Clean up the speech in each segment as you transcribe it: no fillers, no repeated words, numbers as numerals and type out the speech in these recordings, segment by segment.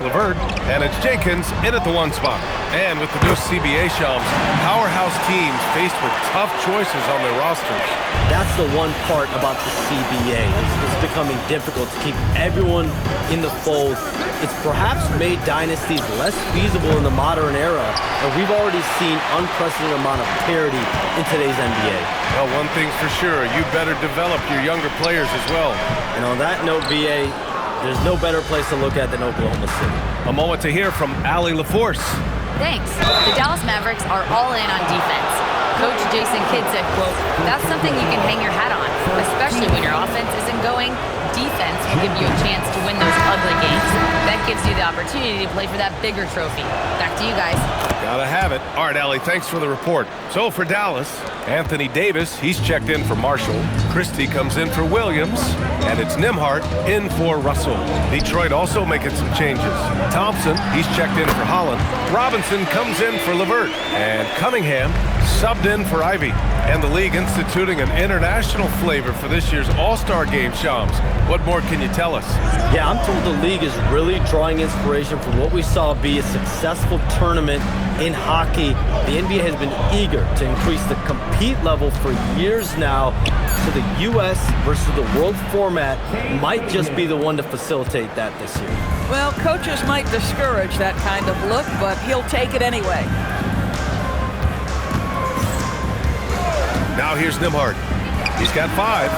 LeVert, and it's Jenkins in at the 1 spot. And with the new CBA Shams, powerhouse teams faced with tough choices on their rosters. That's the one part about the CBA. It's becoming difficult to keep everyone in the fold. It's perhaps made dynasties less feasible in the modern era, and we've already seen unprecedented amount of parity in today's NBA. Well, one thing's for sure, you better develop your younger players as well. And on that note, BA, there's no better place to look at than Oklahoma City. A moment to hear from Allie LaForce. Thanks. The Dallas Mavericks are all in on defense. Coach Jason Kidd said, quote, "That's something you can hang your hat on, especially when your offense isn't going. Defense will give you a chance to win those ugly games. That gives you the opportunity to play for that bigger trophy." Back to you guys. Gotta have it. All right, Allie, thanks for the report. So for Dallas, Anthony Davis, he's checked in for Marshall. Christie comes in for Williams. And it's Nembhard in for Russell. Detroit also making some changes. Thompson, he's checked in for Holland. Robinson comes in for LeVert. And Cunningham subbed in for Ivy. And the league instituting an international flavor for this year's All-Star Game, Shams. What more can you tell us? Yeah, I'm told the league is really drawing inspiration from what we saw be a successful tournament in hockey. The NBA has been eager to increase the compete level for years now, so the U.S. versus the world format might just be the one to facilitate that this year. Well, coaches might discourage that kind of look, but he'll take it anyway. Now here's Nembhard. He's got 5.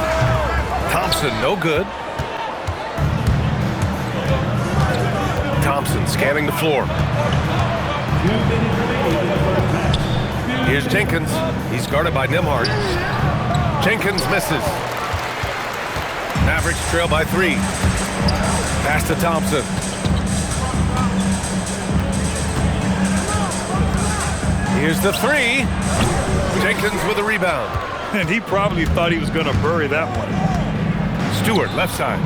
Thompson, no good. Thompson scanning the floor. Here's Jenkins. He's guarded by Nembhard. Jenkins misses. Mavericks trail by 3. Pass to Thompson. Here's the 3. Jenkins with a rebound. And he probably thought he was going to bury that one. Stewart, left side.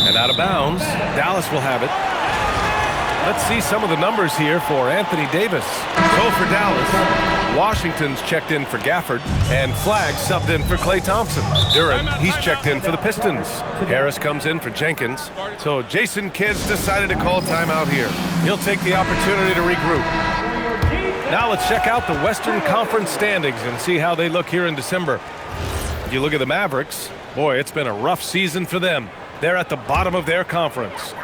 And out of bounds. Dallas will have it. Let's see some of the numbers here for Anthony Davis. So for Dallas, Washington's checked in for Gafford, and Flagg subbed in for Klay Thompson. Durant, he's checked in for the Pistons. Harris comes in for Jenkins. So Jason Kidd's decided to call timeout here. He'll take the opportunity to regroup. Now let's check out the Western Conference standings and see how they look here in December. If you look at the Mavericks, boy, it's been a rough season for them. They're at the bottom of their conference.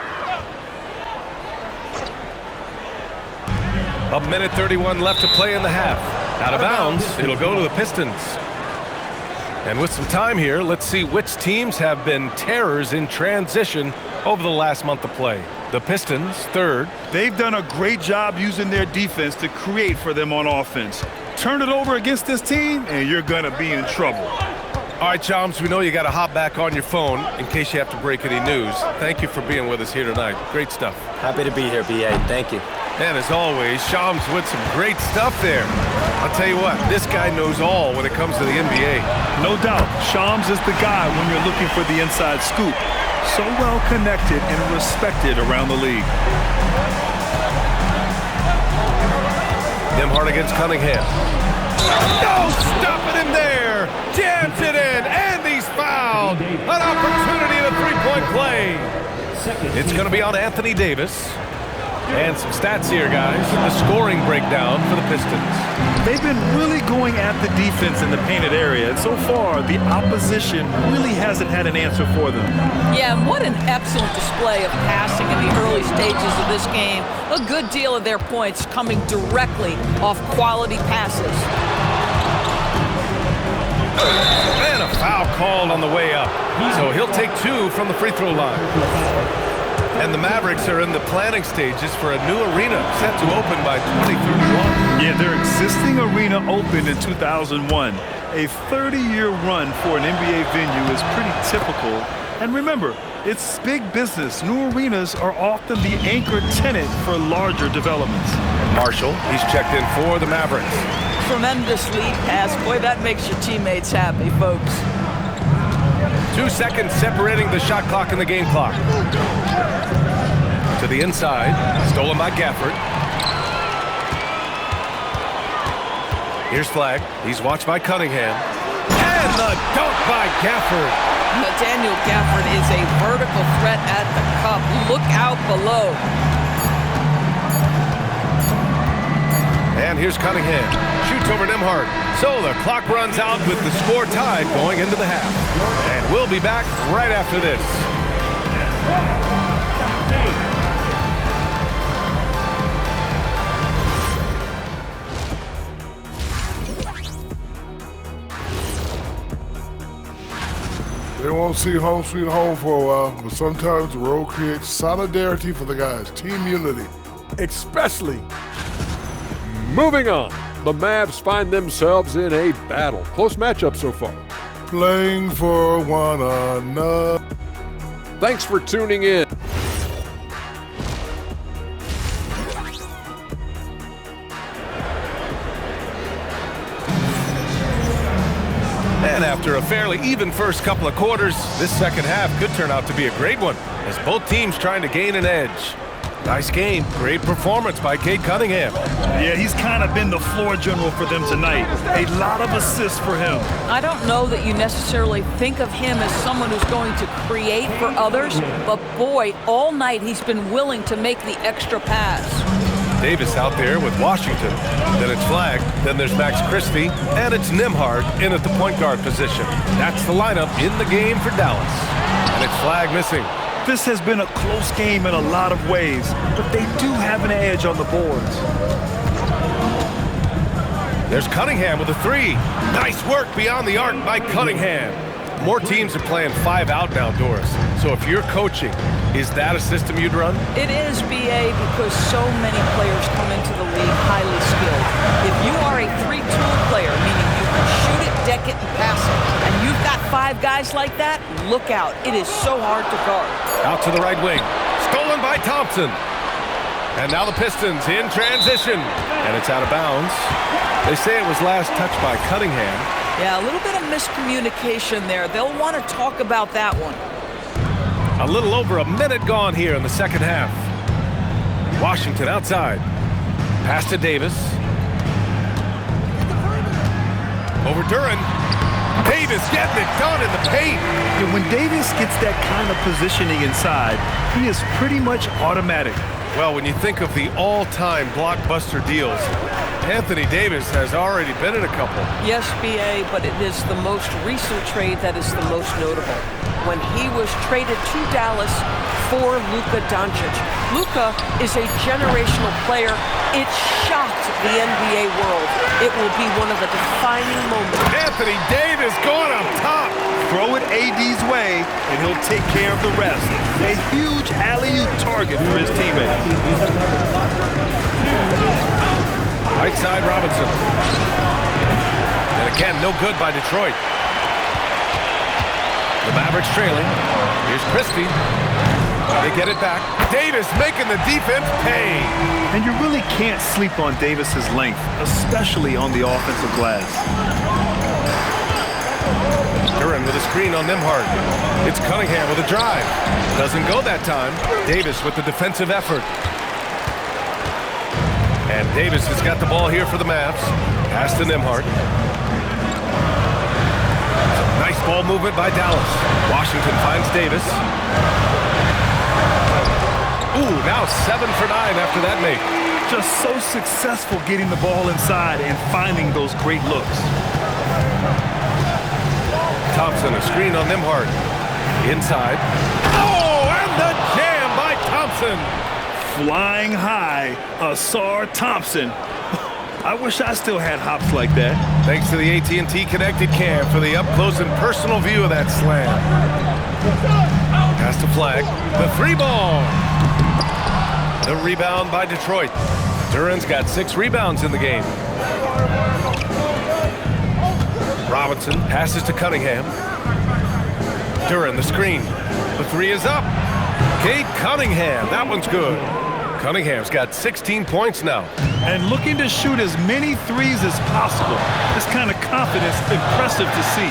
A minute 31 left to play in the half. Out of bounds, it'll go to the Pistons. And with some time here, let's see which teams have been terrors in transition over the last month of play. The Pistons, 3rd. They've done a great job using their defense to create for them on offense. Turn it over against this team, and you're going to be in trouble. All right, Shams, we know you got to hop back on your phone in case you have to break any news. Thank you for being with us here tonight. Great stuff. Happy to be here, BA. Thank you. And as always, Shams with some great stuff there. I'll tell you what, this guy knows all when it comes to the NBA. No doubt, Shams is the guy when you're looking for the inside scoop. So well connected and respected around the league. Nembhard against Cunningham. No, stopping him there. Jams it in, and he's fouled. An opportunity at a three-point play. It's going to be on Anthony Davis. And some stats here, guys. The scoring breakdown for the Pistons. They've been really going at the defense in the painted area, and so far, the opposition really hasn't had an answer for them. Yeah, and what an excellent display of passing in the early stages of this game. A good deal of their points coming directly off quality passes. And a foul called on the way up. So he'll take 2 from the free throw line. And the Mavericks are in the planning stages for a new arena set to open by 2031. Yeah, their existing arena opened in 2001. A 30-year run for an NBA venue is pretty typical. And remember, it's big business. New arenas are often the anchor tenant for larger developments. Marshall, he's checked in for the Mavericks. Tremendous lead pass. Boy, that makes your teammates happy, folks. 2 seconds separating the shot clock and the game clock. To the inside, stolen by Gafford. Here's Flagg. He's watched by Cunningham. And the dunk by Gafford. Daniel Gafford is a vertical threat at the cup. Look out below. And here's Cunningham. Shoots over Nembhard. So the clock runs out with the score tied going into the half. And we'll be back right after this. They won't see home sweet home for a while, but sometimes the road creates solidarity for the guys. Team unity. Especially. Moving on. The Mavs find themselves in a battle. Close matchup so far. Playing for one another. Thanks for tuning in. And after a fairly even first couple of quarters, this second half could turn out to be a great one as both teams trying to gain an edge. Nice game. Great performance by Cade Cunningham. Yeah, he's kind of been the floor general for them tonight. A lot of assists for him. I don't know that you necessarily think of him as someone who's going to create for others, but boy, all night he's been willing to make the extra pass. Davis out there with Washington. Then it's Flagg. Then there's Max Christie. And it's Nembhard in at the point guard position. That's the lineup in the game for Dallas. And it's Flagg missing. This has been a close game in a lot of ways, but they do have an edge on the boards. There's Cunningham with a three. Nice work beyond the arc by Cunningham. More teams are playing 5 out now, Doris. So if you're coaching, is that a system you'd run? It is, BA, because so many players come into the league highly skilled. If you are a 3-tool player, meaning you can shoot it, deck it, and pass it, and you've got 5 guys like that, look out. It is so hard to guard. Out to the right wing. Stolen by Thompson. And now the Pistons in transition. And it's out of bounds. They say it was last touched by Cunningham. Yeah, a little bit of miscommunication there. They'll want to talk about that one. A little over a minute gone here in the second half. Washington outside. Pass to Davis. Over Duren. Davis getting it done in the paint. And when Davis gets that kind of positioning inside, he is pretty much automatic. Well, when you think of the all-time blockbuster deals, Anthony Davis has already been in a couple. Yes, BA, but it is the most recent trade that is the most notable. When he was traded to Dallas for Luka Doncic. Luka is a generational player. It shocked the NBA world. It will be one of the defining moments. Anthony Davis going up top. Throw it AD's way, and he'll take care of the rest. A huge alley-oop target for his teammate. Right side Robinson. And again, no good by Detroit. The Mavericks trailing. Here's Christie. They get it back. Davis making the defense pay. And you really can't sleep on Davis's length, especially on the offensive glass. Duren with a screen on Nembhard. It's Cunningham with a drive. Doesn't go that time. Davis with the defensive effort. And Davis has got the ball here for the Mavs. Pass to Nembhard. Nice ball movement by Dallas. Washington finds Davis. Ooh, now 7 for 9 after that make. Just so successful getting the ball inside and finding those great looks. Thompson, a screen on Nembhard. Inside. Oh, and the jam by Thompson. Flying high, Ausar Thompson. I wish I still had hops like that. Thanks to the AT&T Connected Cam for the up-close and personal view of that slam. Pass to Flagg. The 3-ball. The rebound by Detroit. Duren's got 6 rebounds in the game. Robinson passes to Cunningham. Duren, the screen. The 3 is up. Cade Cunningham. That one's good. Cunningham's got 16 points now. And looking to shoot as many threes as possible. This kind of confidence, impressive to see.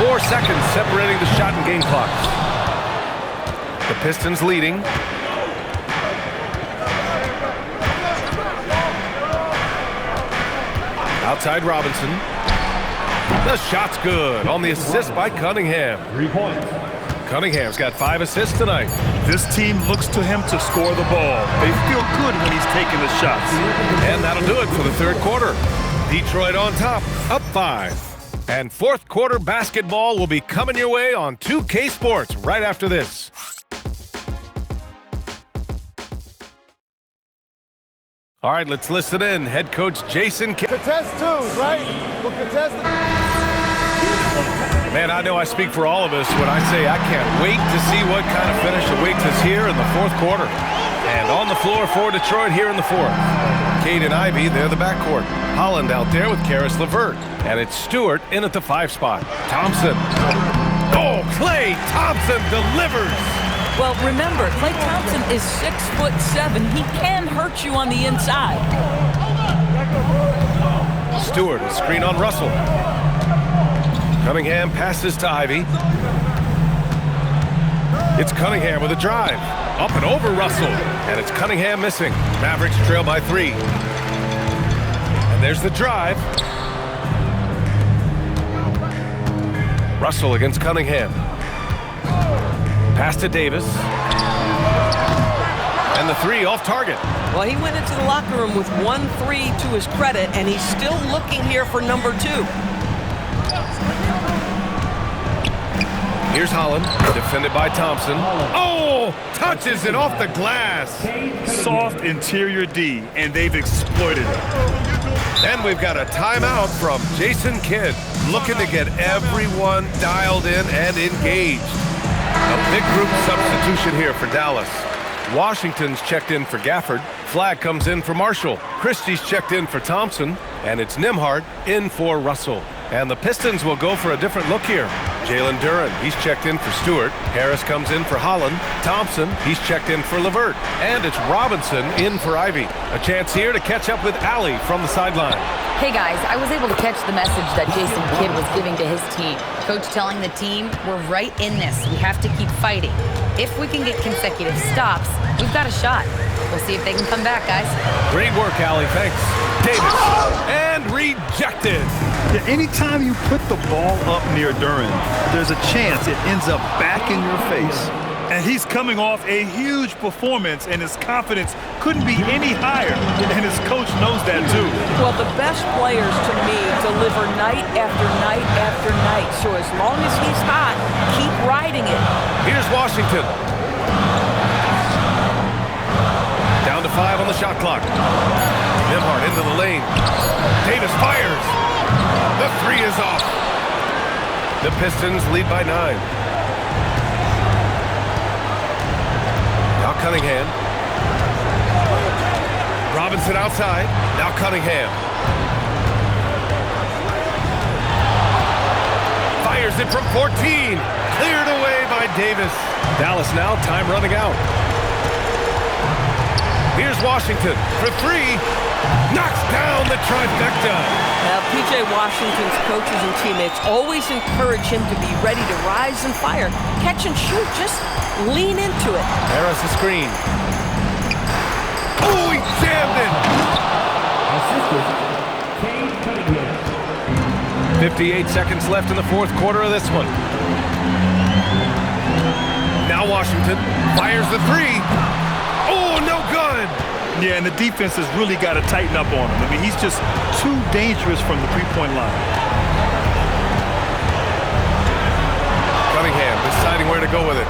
4 seconds separating the shot and game clocks. The Pistons leading. Outside Robinson. The shot's good on the assist by Cunningham. 3 points. Cunningham's got 5 assists tonight. This team looks to him to score the ball. They feel good when he's taking the shots. And that'll do it for the third quarter. Detroit on top, up 5. And fourth quarter basketball will be coming your way on 2K Sports right after this. All right, let's listen in. Head coach Jason Kidd. Contest twos, right? We'll contest Man, I know I speak for all of us when I say I can't wait to see what kind of finish awaits us here in the fourth quarter. And on the floor for Detroit here in the fourth. Cade and Ivy, they're the backcourt. Holland out there with Karis LeVert. And it's Stewart in at the 5 spot. Thompson. Oh, Klay Thompson delivers. Well, remember, Klay Thompson is 6'7". He can hurt you on the inside. Stewart, a screen on Russell. Cunningham passes to Ivy. It's Cunningham with a drive. Up and over Russell. And it's Cunningham missing. Mavericks trail by 3. And there's the drive. Russell against Cunningham. Pass to Davis. And the 3 off target. Well, he went into the locker room with 1 3 to his credit, and he's still looking here for number 2. Here's Holland, defended by Thompson. Oh, touches it off the glass. Soft interior D, and they've exploited it. And we've got a timeout from Jason Kidd, looking to get everyone dialed in and engaged. A big group substitution here for Dallas. Washington's checked in for Gafford. Flag comes in for Marshall. Christie's checked in for Thompson. And it's Nembhard in for Russell. And the Pistons will go for a different look here. Jalen Duren, he's checked in for Stewart. Harris comes in for Holland. Thompson, he's checked in for LeVert. And it's Robinson in for Ivy. A chance here to catch up with Allie from the sideline. Hey guys, I was able to catch the message that Jason Kidd was giving to his team. Coach telling the team, we're right in this. We have to keep fighting. If we can get consecutive stops, we've got a shot. We'll see if they can come back, guys. Great work, Allie. Thanks. Davis. And rejected. Yeah, anytime you put the ball up near Duren, there's a chance it ends up back in your face. And he's coming off a huge performance, and his confidence couldn't be any higher. And his coach knows that, too. Well, the best players, to me, deliver night after night after night. So as long as he's hot, keep riding it. Here's Washington. Down to 5 on the shot clock. Nembhard into the lane. Davis fires. The 3 is off. The Pistons lead by 9. Now Cunningham. Robinson outside. Now Cunningham. Fires it from 14. Cleared away by Davis. Dallas now, time running out. Here's Washington for 3. Knocks down the trifecta. Now, P.J. Washington's coaches and teammates always encourage him to be ready to rise and fire. Catch and shoot. Just lean into it. Harris a screen. Oh, he jammed it. 58 seconds left in the fourth quarter of this one. Now Washington fires the 3. Oh, no good. Yeah, and the defense has really got to tighten up on him. I mean, he's just too dangerous from the three-point line. Cunningham deciding where to go with it.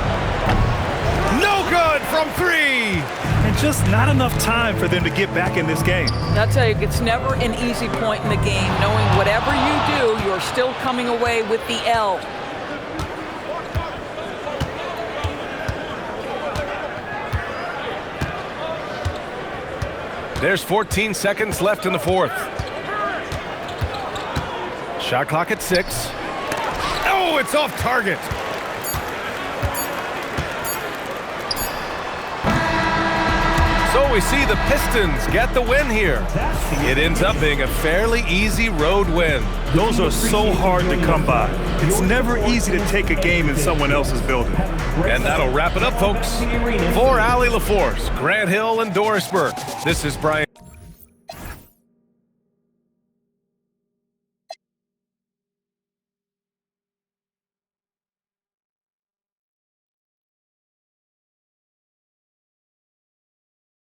No good from 3. And just not enough time for them to get back in this game. I'll tell you, it's never an easy point in the game, knowing whatever you do, you're still coming away with the L. There's 14 seconds left in the fourth. Shot clock at 6. Oh, it's off target. So we see the Pistons get the win here. It ends up being a fairly easy road win. Those are so hard to come by. It's never easy to take a game in someone else's building. And that'll wrap it up, folks. For Allie LaForce, Grant Hill, and Doris Burke, this is Brian.